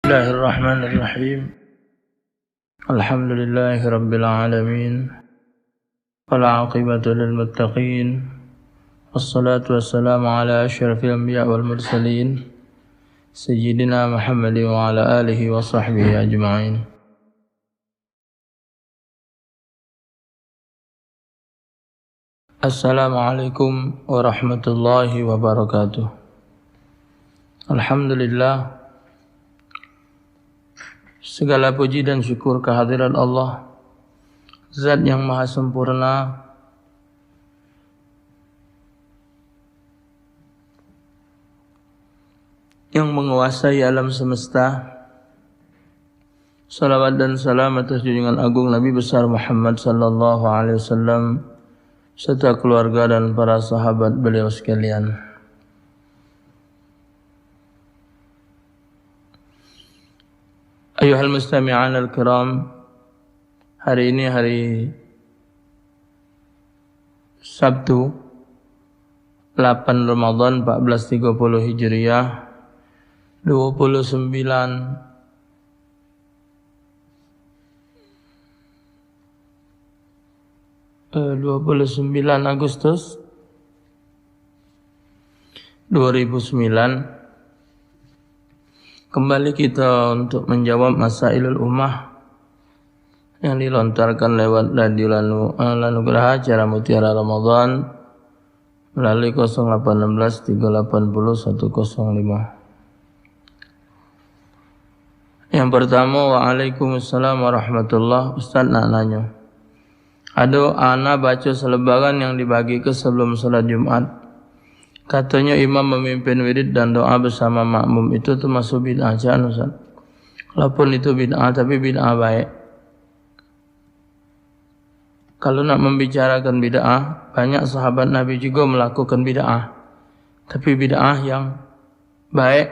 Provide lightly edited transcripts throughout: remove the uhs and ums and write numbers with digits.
Bismillahirrahmanirrahim. Alhamdulillahi rabbil alamin. Wal 'aqibatu lil muttaqin. Wassalatu wassalamu ala asyrafil anbiya wal mursalin. Sayyidina Muhammadin wa ala alihi wa sahbihi ajma'in. Assalamualaikum warahmatullahi wabarakatuh. Alhamdulillah, segala puji dan syukur kehadirat Allah, Zat yang maha sempurna, yang menguasai alam semesta. Salawat dan salam atas junjungan agung Nabi besar Muhammad sallallahu alaihi wasallam serta keluarga dan para sahabat beliau sekalian. Ayuhal mustami'an al-kiram, hari ini hari Sabtu 8 Ramadan 1430 Hijriah, 29 Agustus 2009. Kembali kita untuk menjawab Masailul Ummah yang dilontarkan lewat Radio Lanugraha acara Mutiara Ramadan melalui 0816 380 105. Yang pertama, Waalaikumsalam warahmatullah. Ustaz nak nanya, ada ana baca selebaran yang dibagi ke sebelum salat Jumat. Katanya imam memimpin wirid dan doa bersama makmum, itu termasuk bid'ah jangan Ustaz? Walaupun itu bid'ah, tapi bid'ah baik. Kalau nak membicarakan bid'ah, banyak sahabat Nabi juga melakukan bid'ah, tapi bid'ah yang baik,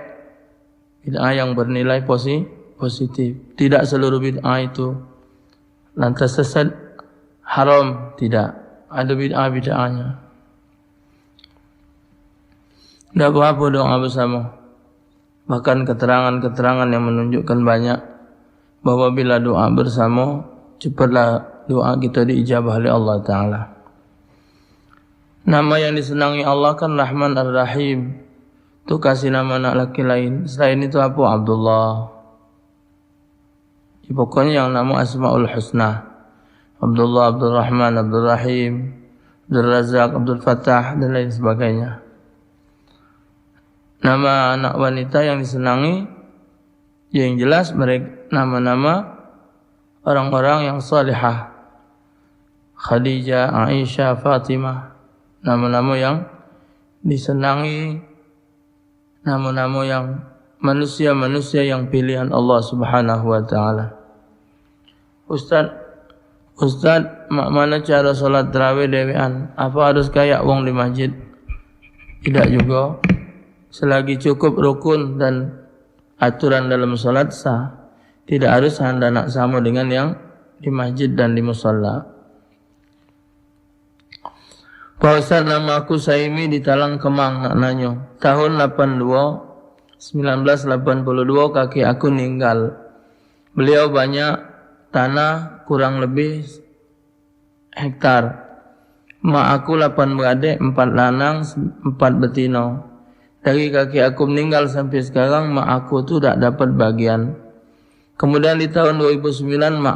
bid'ah yang bernilai positif. Tidak seluruh bid'ah itu lantas sesat, haram, tidak. Ada bid'ah-bid'ahnya. Tidak apa-apa doa bersama. Bahkan keterangan-keterangan yang menunjukkan banyak bahwa bila doa bersama, cepatlah doa kita diijabah oleh Allah Ta'ala. Nama yang disenangi Allah kan Rahman Ar-Rahim. Itu kasih nama anak laki lain. Selain itu apa? Abdullah. Pokoknya yang nama Asma'ul Husna. Abdullah, Abdul Rahman, Abdul Rahim, Abdul Razak, Abdul Fattah, dan lain sebagainya. Nama anak wanita yang disenangi, yang jelas mereka nama-nama orang-orang yang salihah. Khadijah, Aisyah, Fatimah, nama-nama yang disenangi, nama-nama yang manusia-manusia yang pilihan Allah Subhanahu wa taala. Ustaz, mana cara solat tarawih dewean? Apa harus kayak wong di masjid? Tidak juga. Selagi cukup rukun dan aturan dalam solat sah, tidak harus anda nak sama dengan yang di masjid dan di musalla. Pak Ustaz, nama aku Saimi di Talang Kemang, nak nanya. Tahun 1982 kaki aku meninggal. Beliau banyak tanah, kurang lebih hektar. Mak aku 8 beradik, 4 lanang, 4 betina. Dari kaki aku meninggal sampai sekarang, mak aku tu tak dapat bagian. Kemudian di tahun 2009 mak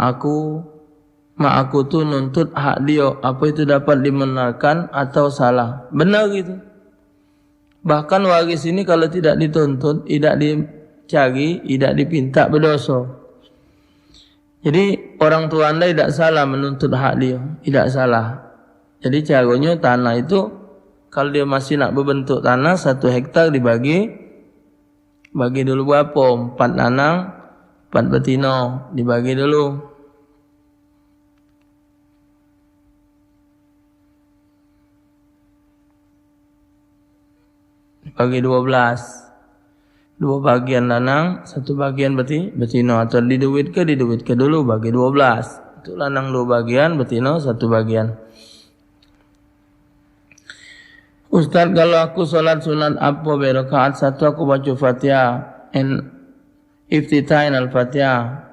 aku tu nuntut hak dia. Apa itu dapat dibenarkan atau salah? Benar gitu. Bahkan waris ini kalau tidak dituntut, tidak dicari, tidak dipinta, berdosa. Jadi orang tua anda tidak salah menuntut hak dia, tidak salah. Jadi caranya tanah itu, kalau dia masih nak berbentuk tanah 1 hektar bagi dulu berapa? 4 lanang, 4 betina, dibagi dulu. Bagi 12. 2 bagian lanang, 1 bagian betina. Atau diduitkan dulu bagi 12. Itu lanang 2 bagian, betina 1 bagian. Ustaz, kalau aku solat sunat apa rakaat 1 aku baca Fatihah, Iftitain al-Fatihah.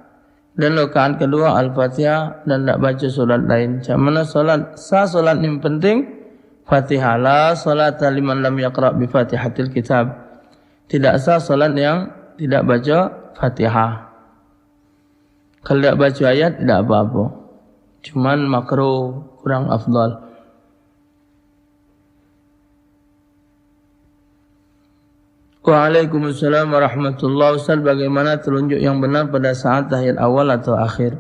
Dan rakaat kedua al-Fatihah dan tidak baca solat lain. Macam mana solat yang penting Fatihah. La salata liman lam yaqra' bi Fatihatil Kitab. Tidak sah solat yang tidak baca Fatihah. Kalau tidak baca ayat tidak apa-apa. Cuman makruh, kurang afdal. Waalaikumsalam warahmatullahi. Ustaz, bagaimana telunjuk yang benar pada saat tahiyat awal atau akhir?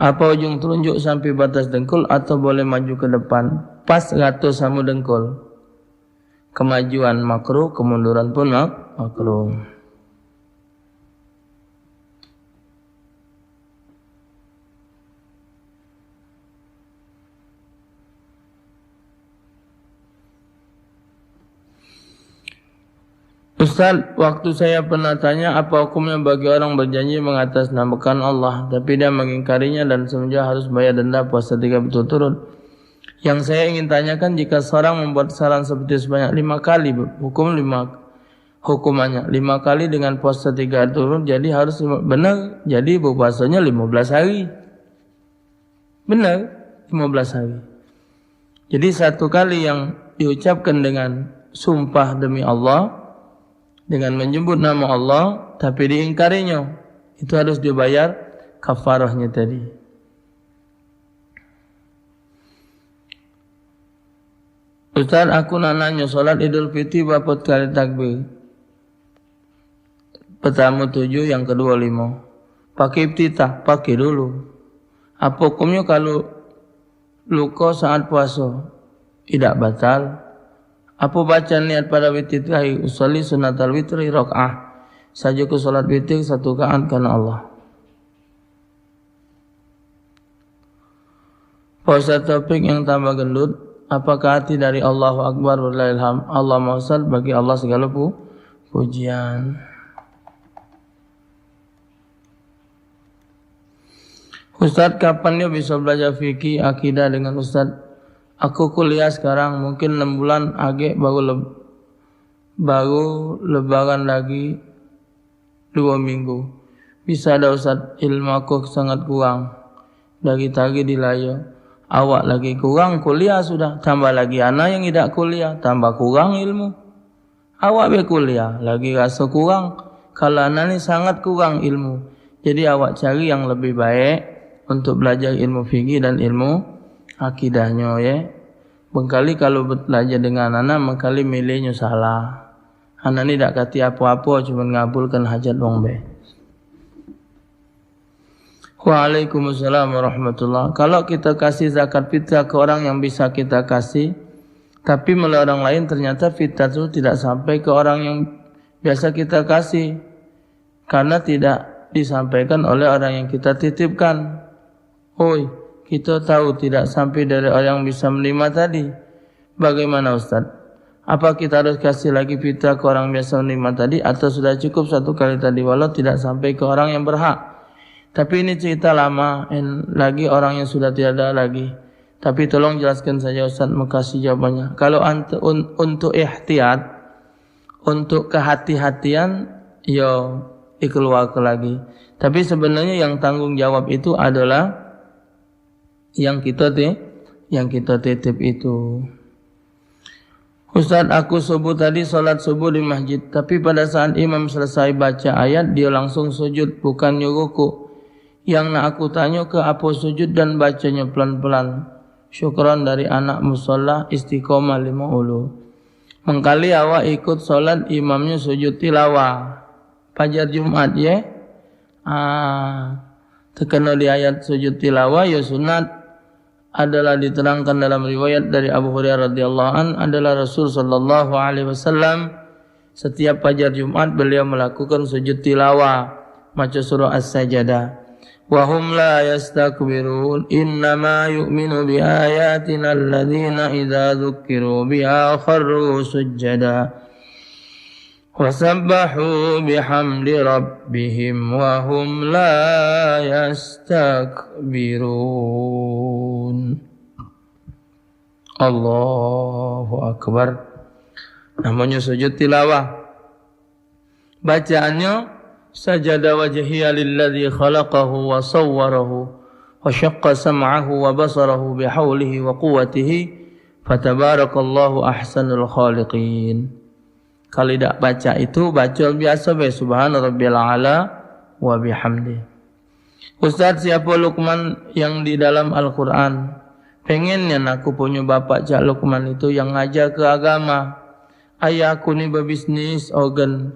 Apa ujung telunjuk sampai batas dengkul atau boleh maju ke depan? Pas rata sama dengkul. Kemajuan makruh, kemunduran pun makruh. Ustaz, waktu saya pernah tanya apa hukumnya bagi orang berjanji mengatasnamakan Allah tapi dia mengingkarinya dan semenjak harus bayar denda puasa 3 berturut-turut. Yang saya ingin tanyakan, jika seorang membuat saran seperti sebanyak 5 kali, hukumannya 5 kali dengan puasa 3 turun, jadi harus benar, jadi berpuasanya 15 hari. Benar, 15 hari. Jadi 1 kali yang diucapkan dengan sumpah demi Allah, dengan menyebut nama Allah tapi diingkarinya, itu harus dibayar kafarahnya tadi. Ustaz, aku nak nanya, solat Idul Fitri berapa kali takbir? Pertama 7, yang kedua 5. Pakai iftitah, pakai dulu. Apa hukumnya kalau luka saat puasa? Tidak batal. Apa baca niat pada witir terakhir? Usolli sunatal witri rak'ah. Saja ku solat witir 1 rakaat karena Allah. Puasa topik yang tambah gendut. Apakah hati dari Allahu Akbar walillahilham? Allah Maha bagi Allah segala pujian. Ustaz, kapan dia bisa belajar fikih akidah dengan Ustaz? Aku kuliah sekarang, mungkin 6 bulan agak baru lebaran lagi 2 minggu. Bisa ada Ustaz, ilmu aku sangat kurang. Dari tadi di layar. Awak lagi kurang, kuliah sudah. Tambah lagi anak yang tidak kuliah, tambah kurang ilmu. Awak berkuliah, lagi rasa kurang. Kalau anak ni sangat kurang ilmu. Jadi awak cari yang lebih baik untuk belajar ilmu fikih dan ilmu akidahnya, ya. Bengkali kalau belajar dengan anak, mengkali milihnya salah. Anak ni tak kati apa-apa, cuma ngabulkan hajat wong be. Waalaikumsalam warahmatullahi. Kalau kita kasih zakat fitrah ke orang yang bisa kita kasih, tapi melalui orang lain, ternyata fitrah itu tidak sampai ke orang yang biasa kita kasih, karena tidak disampaikan oleh orang yang kita titipkan. Oi, kita tahu tidak sampai dari orang yang bisa menerima tadi. Bagaimana Ustaz? Apa kita harus kasih lagi fitrah ke orang biasa menerima tadi, atau sudah cukup 1 kali tadi walau tidak sampai ke orang yang berhak? Tapi ini cerita lama, lagi orang yang sudah tiada lagi. Tapi tolong jelaskan saja Ustaz, makasih jawabannya. Kalau untuk ihtiyat, untuk kehati-hatian, ya dikeluarkan lagi. Tapi sebenarnya yang tanggung jawab itu adalah yang kita titip itu. Ustaz, aku subuh tadi solat subuh di masjid, tapi pada saat imam selesai baca ayat, dia langsung sujud, bukannya ruku. Yang nak aku tanya ke apa sujud dan bacanya pelan-pelan. Syukran dari anak musola istiqomah 5 ulu. Mengkali awak ikut solat imamnya sujud tilawah Fajar Jumat, ya. Terkena di ayat sujud tilawah, ya sunat. Adalah diterangkan dalam riwayat dari Abu Hurairah radhiyallahu an, adalah Rasul sallallahu alaihi wasallam setiap fajar Jumat beliau melakukan sujud tilawah baca surah As-Sajdah. Wa hum la yastakbirun innama yu'minu bi ayatina alladhina idza dzukkiru biha kharru sujada wa sabbahu bihamdi rabbihim wa hum la yastakbirun. Allahu Akbar. Namanya sujud tilawah. Bacaannya sajada wajhiya lilladzi khalaqahu wa sawwarahu wa syaqqa sam'ahu wa basarahu bihaulihi wa quwwatihi fatabarakallahu ahsanul khaliqin. Kalau tidak baca itu, baca biasa be subhana rabbil a'la wa bihamdi. Ustaz, siapa Luqman yang di dalam Al-Quran? Pengennya aku punya bapak Cak Luqman itu yang ngajar ke agama. Ayah aku ni berbisnis organ,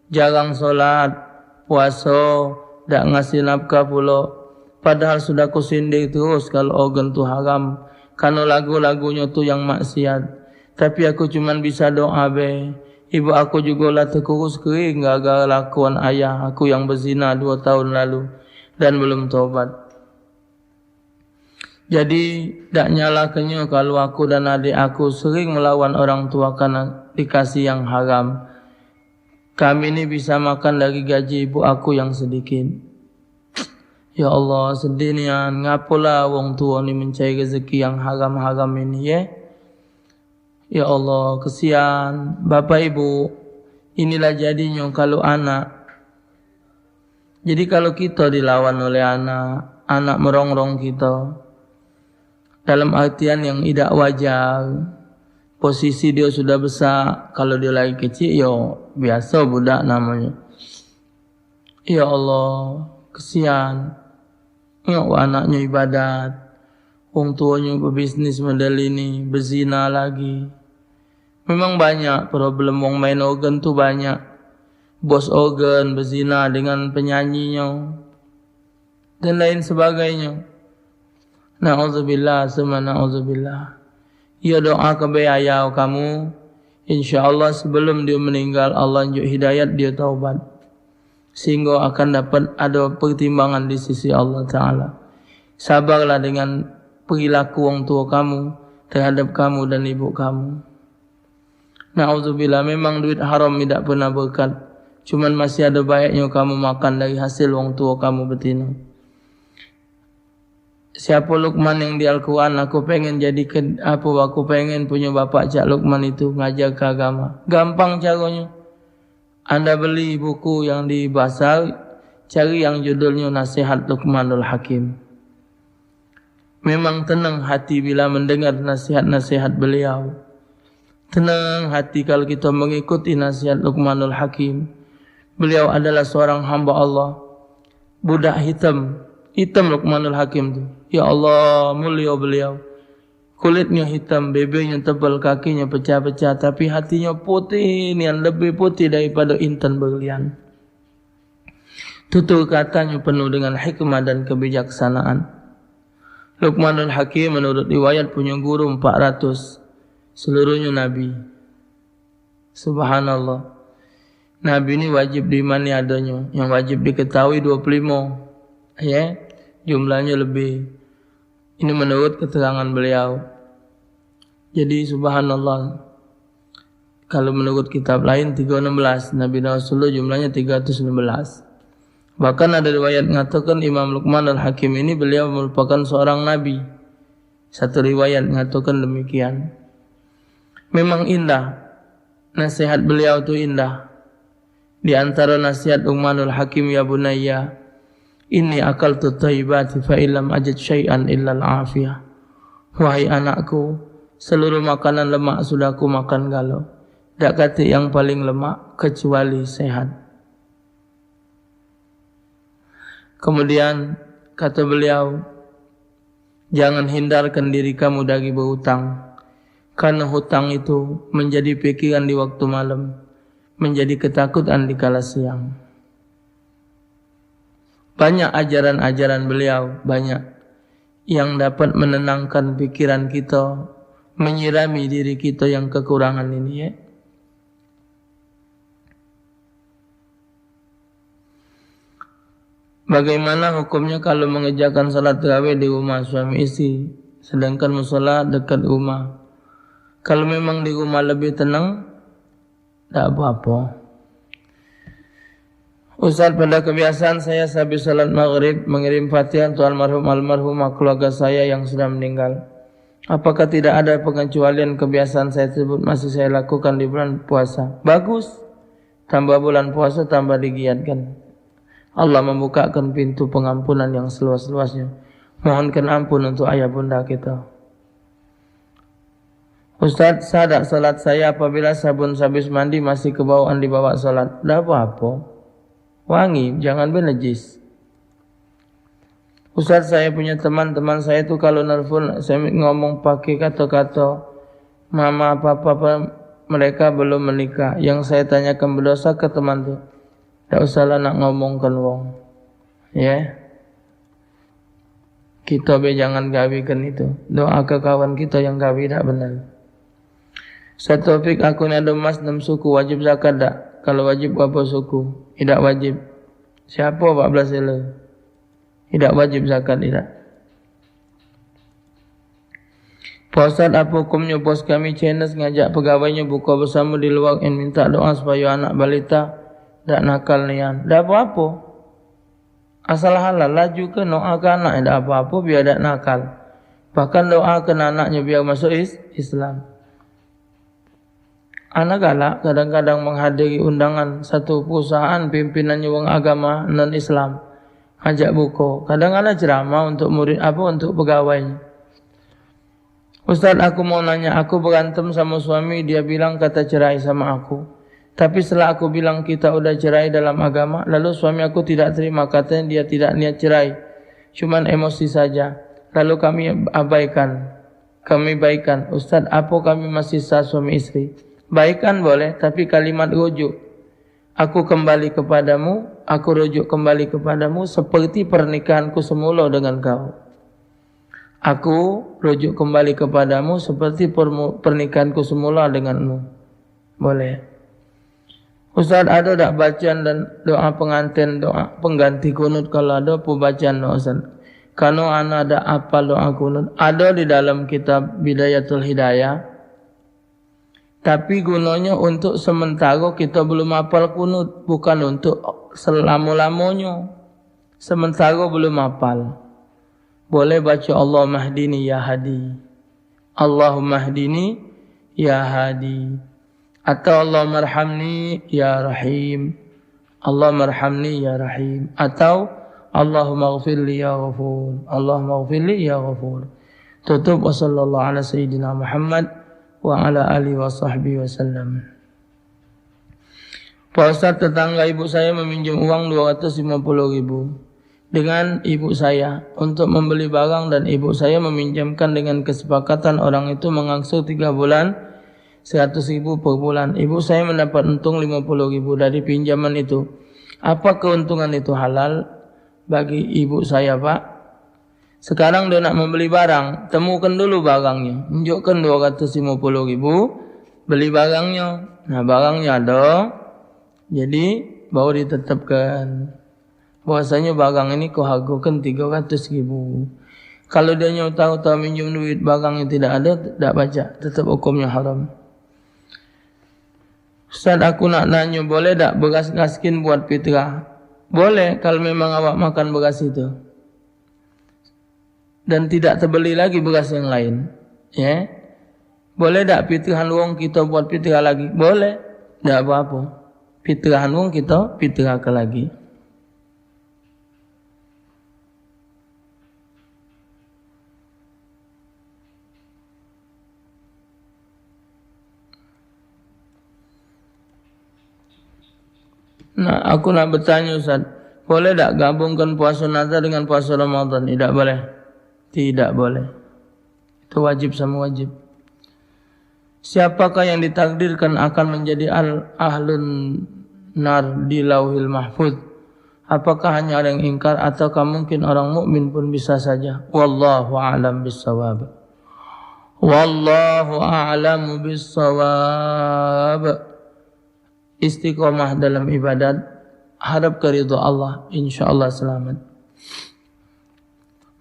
jarang solat, puasa, tak ngasih nafkah pula. Padahal sudah aku sindir terus kalau organ tu haram, karena lagu-lagunya tu yang maksiat. Tapi aku cuma bisa doa be. Ibu aku juga lah terkurus kering gara-gara lakuan ayah aku yang berzina 2 tahun lalu dan belum taubat. Jadi tak nyalakannya kalau aku dan adik aku sering melawan orang tua karena dikasih yang haram. Kami ini bisa makan dari gaji ibu aku yang sedikit. Ya Allah, sedih nian, ngapalah wong tua ni mencari rezeki yang haram-haram ini ya. Ya Allah, kesian bapak ibu. Inilah jadinya kalau anak. Jadi kalau kita dilawan oleh anak merongrong kita, dalam artian yang tidak wajar, posisi dia sudah besar, kalau dia lagi kecil, ya biasa budak namanya. Ya Allah, kesian. Ya anaknya ibadat, orang tuanya berbisnis model ini, berzina lagi. Memang banyak problem wong main organ tu banyak. Bos organ berzina dengan penyanyinya dan lain sebagainya. Na'udzubillah, summa na'udzubillah. Ya doa kepada ayah kamu, insyaAllah sebelum dia meninggal Allah tunjuk hidayat dia taubat, sehingga akan dapat ada pertimbangan di sisi Allah Ta'ala. Sabarlah dengan perilaku orang tua kamu terhadap kamu dan ibu kamu. Na'udzubillah, memang duit haram tidak pernah berkat. Cuman masih ada baiknya kamu makan dari hasil orang tua kamu betina. Siapa Luqman yang di Al-Quran? Aku pengen jadi aku pengen punya bapak Cak Luqman itu ngajar ke agama. Gampang caranya. Anda beli buku yang di pasar, cari yang judulnya Nasihat Luqmanul Hakim. Memang tenang hati bila mendengar nasihat-nasihat beliau. Tenang hati kalau kita mengikuti nasihat Luqmanul Hakim. Beliau adalah seorang hamba Allah, budak hitam Luqmanul Hakim tu. Ya Allah, mulia beliau. Kulitnya hitam, bebeknya tebal, kakinya pecah-pecah, tapi hatinya putih, yang lebih putih daripada intan berlian. Tutur katanya penuh dengan hikmah dan kebijaksanaan. Luqmanul Hakim menurut riwayat punya guru 400, seluruhnya Nabi. Subhanallah. Nabi ini wajib diimani adanya, yang wajib diketahui 25, ya, jumlahnya lebih. Ini menurut keterangan beliau. Jadi subhanallah, kalau menurut kitab lain 316, Nabi Rasulullah jumlahnya 316. Bahkan ada riwayat mengatakan Imam Luqman al-Hakim ini beliau merupakan seorang Nabi. Satu riwayat mengatakan demikian. Memang indah, nasihat beliau itu indah. Di antara nasihat Luqmanul Hakim, ya bunayya, inni akaltu thayyibati fa illam ajid syai'an illa al-afiyah. Wahai anakku, seluruh makanan lemak sudah aku makan galau. Tak kata yang paling lemak kecuali sehat. Kemudian kata beliau, jangan hindarkan diri kamu dari berhutang, karena hutang itu menjadi pikiran di waktu malam, menjadi ketakutan di kala siang. Banyak ajaran-ajaran beliau, banyak yang dapat menenangkan pikiran kita, menyirami diri kita yang kekurangan ini, ya. Bagaimana hukumnya kalau mengerjakan salat tarawih di rumah suami istri, sedangkan mushola dekat rumah? Kalau memang di rumah lebih tenang, tak apa-apa. Ustaz, pada kebiasaan saya habis salat maghrib mengirim Fatihah untuk almarhumah keluarga saya yang sudah meninggal. Apakah tidak ada pengecualian kebiasaan saya tersebut masih saya lakukan di bulan puasa? Bagus. Tambah bulan puasa tambah digiatkan. Allah membukakan pintu pengampunan yang seluas-luasnya. Mohonkan ampun untuk ayah bunda kita. Ustaz, sadak salat saya apabila sabun habis mandi masih kebawaan dibawa salat. Dah apa-apa. Wangi, jangan benajis. Ustaz, saya punya teman-teman saya itu kalau nelfon saya ngomong pakai kata-kata mama papa mereka belum menikah. Yang saya tanyakan berdosa ke teman tu. Tak usahlah nak ngomongkan wong. Ya. Kita jangan gawikan itu. Doa ke kawan kita yang gawi tak benar. Satu topik aku ni ada emas 6 suku wajib zakat tak? Kalau wajib berapa suku? Tidak wajib. Siapa 14 sila? Tidak wajib zakat tidak. Pak Ustaz, apa hukumnya bos kami Chinese ngajak pegawainya buka bersama di luar dan minta doa supaya anak balita tak nakal nian. Tak apa-apa. Asal halal laju ke doakan anak tak apa-apa biar tak nakal. Bahkan doakan anaknya biar masuk Islam. Anak galak kadang-kadang menghadiri undangan satu perusahaan pimpinannya orang agama non-Islam. Ajak buku. Kadang-kadang ceramah untuk murid untuk pegawainya. Ustaz, aku mau nanya, aku berantem sama suami, dia bilang kata cerai sama aku. Tapi setelah aku bilang kita udah cerai dalam agama, lalu suami aku tidak terima, katanya dia tidak niat cerai. Cuman emosi saja. Lalu kami baikan. Ustaz, apa kami masih sah suami istri? Baikan boleh, tapi kalimat rujuk. Aku kembali kepadamu, aku rujuk kembali kepadamu seperti pernikahanku semula dengan kau. Aku rujuk kembali kepadamu seperti pernikahanku semula denganmu. Boleh. Ustaz, ada tak bacaan dan doa pengantin, doa pengganti kunut? Kalau ada bacaan Ustaz. Kalau ada apa doa kunut? Ada di dalam kitab Bidayatul Hidayah. Tapi gunanya untuk sementara kita belum hafal kunut, bukan untuk selama-lamanya. Sementara belum hafal. Boleh baca Allahumma hdini ya hadi. Allahumma hdini ya hadi. Atau Allahumma arhamni ya rahim. Allahumma arhamni ya rahim. Atau Allahumma ghfirli ya ghafur. Allahumma ghfirli ya ghafur. Tutup wa sallallahu ala sayyidina Muhammad wa ala alihi wa sahbihi wasallam. Pak Ustaz, tetangga ibu saya meminjam uang 250.000 dengan ibu saya untuk membeli barang dan ibu saya meminjamkan dengan kesepakatan orang itu mengangsur 3 bulan 100.000 per bulan. Ibu saya mendapat untung 50.000 dari pinjaman itu. Apa keuntungan itu halal bagi ibu saya, Pak? Sekarang dia nak membeli barang, temukan dulu barangnya. Tunjukkan 250.000, beli barangnya. Nah, barangnya ada. Jadi, baru ditetapkan. Bahwasanya barang ini kau hargakan 300.000. Kalau dia tahu-tahu minjem duit barangnya tidak ada, tak baca. Tetap hukumnya haram. Ustaz, aku nak nanya, boleh tak beras gaskin buat fitrah? Boleh, kalau memang awak makan beras itu. Dan tidak terbeli lagi beras yang lain. Ya. Boleh tak fitrahan wong kita buat fitrah lagi? Boleh. Tak apa-apa. Fitrahan wong kita fitrahkan lagi. Nah, aku nak bertanya Ustaz, boleh tak gabungkan puasa nazar dengan puasa Ramadan? Tidak boleh. Tidak boleh. Itu wajib sama wajib. Siapakah yang ditakdirkan akan menjadi ahlun nar di lauhil mahfuz? Apakah hanya orang yang ingkar ataukah mungkin orang mukmin pun bisa saja? Wallahu a'lam bissawab. Wallahu a'lamu bissawab. Istiqomah dalam ibadat, harap keridha Allah, insyaallah selamat.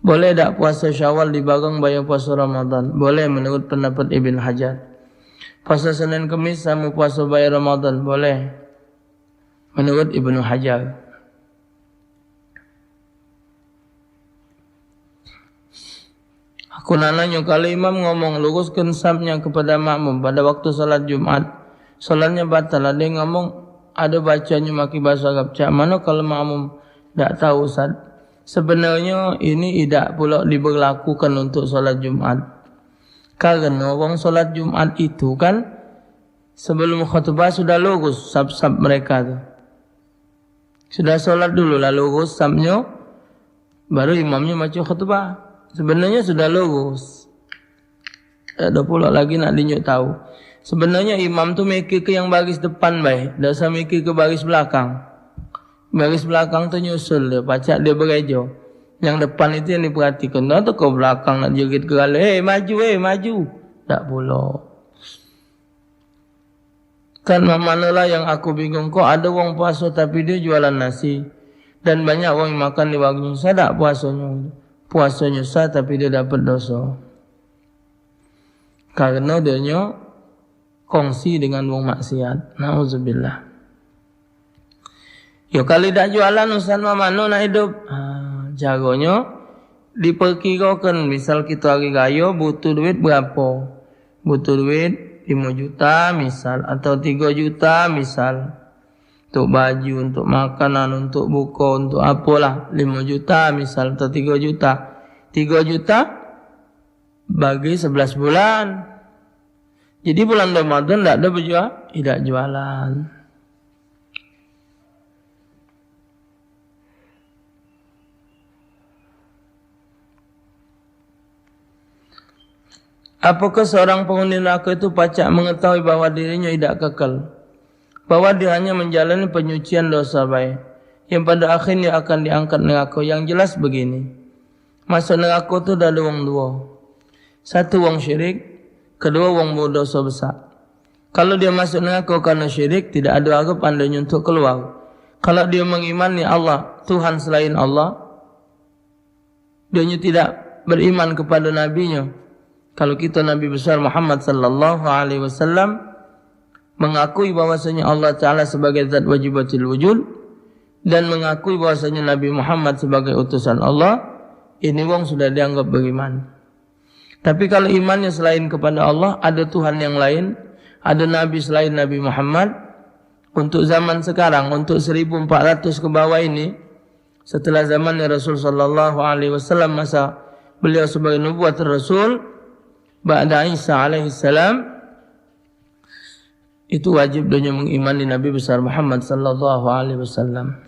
Boleh tak puasa Syawal dibagang bayar puasa Ramadan? Boleh menurut pendapat Ibn Hajar. Puasa Senin Kemis sama puasa bayar Ramadan? Boleh menurut Ibn Hajar. Aku nanya, kalau imam ngomong luruskan safnya kepada makmum pada waktu salat Jumat, salatnya batal. Ada yang ngomong ada bacanya maki bahasa Arab. Cak mana kalau makmum Tak tahu Ustaz. Sebenarnya ini tidak pula diberlakukan untuk solat Jumat. Karena orang solat Jumat itu kan sebelum khutbah sudah lurus sab-sab mereka tu. Sudah solat dulu lah lurus sabnya, baru imamnya baca khutbah. Sebenarnya sudah lurus. Tak ada pula lagi nak dinyuk tahu. Sebenarnya imam tu mikir ke yang baris depan baik, tak usah mikir ke baris belakang. Baris belakang tu nyusul dia, pacak dia berejo. Yang depan itu yang diperhatikan. Tak tahu ke belakang nak jerit gerala, maju. Tak pula. Kan manalah yang aku bingung, kok ada orang puasa tapi dia jualan nasi. Dan banyak orang yang makan di warung sah tak puasanya. Puasanya sah tapi dia dapat dosa. Karena dia kongsi dengan orang maksiat. Na'udzubillah. Yo kali tak jualan Ustaz mana nak hidup? Caranya diperkirakan. Misal kita hari raya butuh duit berapa? Butuh duit 5 juta misal, atau 3 juta misal. Untuk baju, untuk makanan, untuk buka, untuk apalah. 5 juta misal, atau 3 juta. 3 juta bagi 11 bulan. Jadi bulan Ramadan tak ada berjual, tidak jualan. Apakah seorang penghuni neraka itu pacak mengetahui bahawa dirinya tidak kekal? Bahawa dia hanya menjalani penyucian dosa baik, yang pada akhirnya akan diangkat neraka. Yang jelas begini, masuk neraka itu ada orang dua. Satu orang syirik, kedua orang berdosa besar. Kalau dia masuk neraka karena syirik, tidak ada harapan dia untuk keluar. Kalau dia mengimani Allah, Tuhan selain Allah, dia tidak beriman kepada nabinya. Kalau kita Nabi besar Muhammad sallallahu alaihi wasallam mengakui bahwasanya Allah Taala sebagai zat wajibatul wujud dan mengakui bahwasanya Nabi Muhammad sebagai utusan Allah, ini wong sudah dianggap beriman. Tapi kalau imannya selain kepada Allah, ada Tuhan yang lain, ada nabi selain Nabi Muhammad, untuk zaman sekarang, untuk 1400 ke bawah ini, setelah zamannya Rasul sallallahu alaihi wasallam, masa beliau sebagai nubuat Rasul ba'da Isa alaihi salam, itu wajib dia mengimani Nabi besar Muhammad sallallahu alaihi wasallam.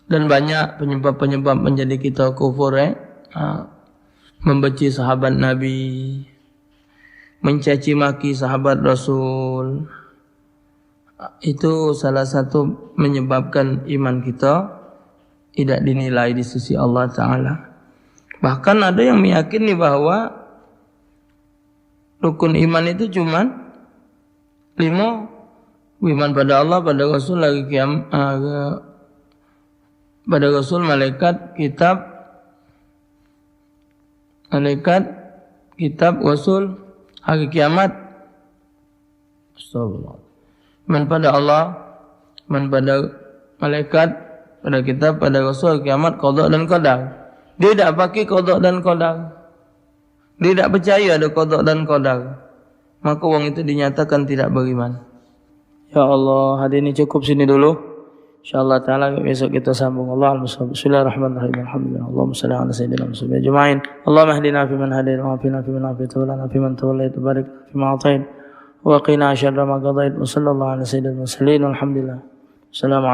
Dan banyak penyebab-penyebab menjadi kita kufur, membenci sahabat Nabi, mencaci maki sahabat Rasul. Itu salah satu menyebabkan iman kita tidak dinilai di sisi Allah Ta'ala. Bahkan ada yang meyakini bahwa rukun iman itu cuma 5. Iman pada Allah, pada Rasul, lagi pada Rasul, malaikat, kitab, Rasul, hari kiamat. Astagfirullah. Iman pada Allah, iman pada malaikat, pada kitab, pada Rasul, kiamat, qada dan qadar. Dia tidak pakai qada dan qadar. Dia tidak percaya ada qada dan qadar, maka orang itu dinyatakan tidak beriman. Ya Allah, hari ini cukup sini dulu. InsyaAllah ta'ala besok kita sambung. Bismillahirrahmanirrahim. Alhamdulillah. Allahumma salli ala sayyidina Muhammad ajma'in. Allahumma hdina fi man hadait, wa afina fi man afait, wa lana fi man tawallait, wa barik fi ma atait, wa qina syarra ma qadait, wa sallallahu ala sayyidina mursalin. Alhamdulillah. Assalamualaikum.